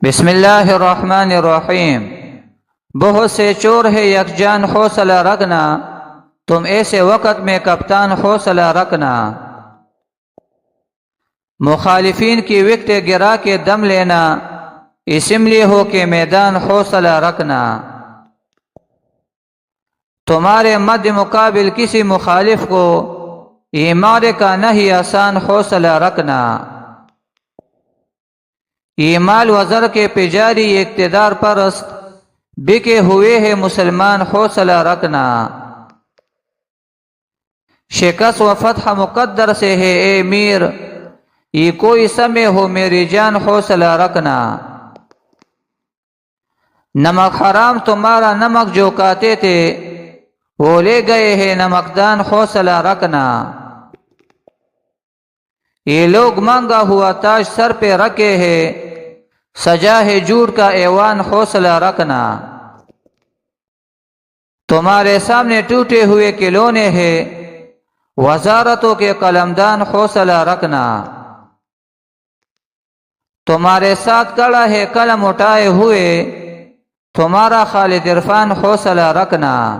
بسم اللہ الرحمن الرحیم۔ بہت سے چور ہے یکجان حوصلہ رکھنا، تم ایسے وقت میں کپتان حوصلہ رکھنا۔ مخالفین کی وکٹ گرا کے دم لینا، اسمبلی ہو کے میدان حوصلہ رکھنا۔ تمہارے مد مقابل کسی مخالف کو یہ معرکہ نہیں آسان حوصلہ رکھنا۔ یہ مال وزر کے پجاری اقتدار پرست بکے ہوئے ہیں مسلمان حوصلہ رکھنا۔ شکست و فتح مقدر سے ہے اے میر، یہ کوئی سمے ہو میری جان حوصلہ رکھنا۔ نمک حرام تمہارا نمک جو کاتے تھے وہ لے گئے ہیں نمکدان حوصلہ رکھنا۔ یہ لوگ مانگا ہوا تاج سر پہ رکھے ہے، سجا ہے جھوٹ کا ایوان حوصلہ رکھنا۔ تمہارے سامنے ٹوٹے ہوئے کھلونے ہیں، وزارتوں کے قلمدان حوصلہ رکھنا۔ تمہارے ساتھ کھڑا ہے قلم اٹھائے ہوئے، تمہارا خالد عرفان حوصلہ رکھنا۔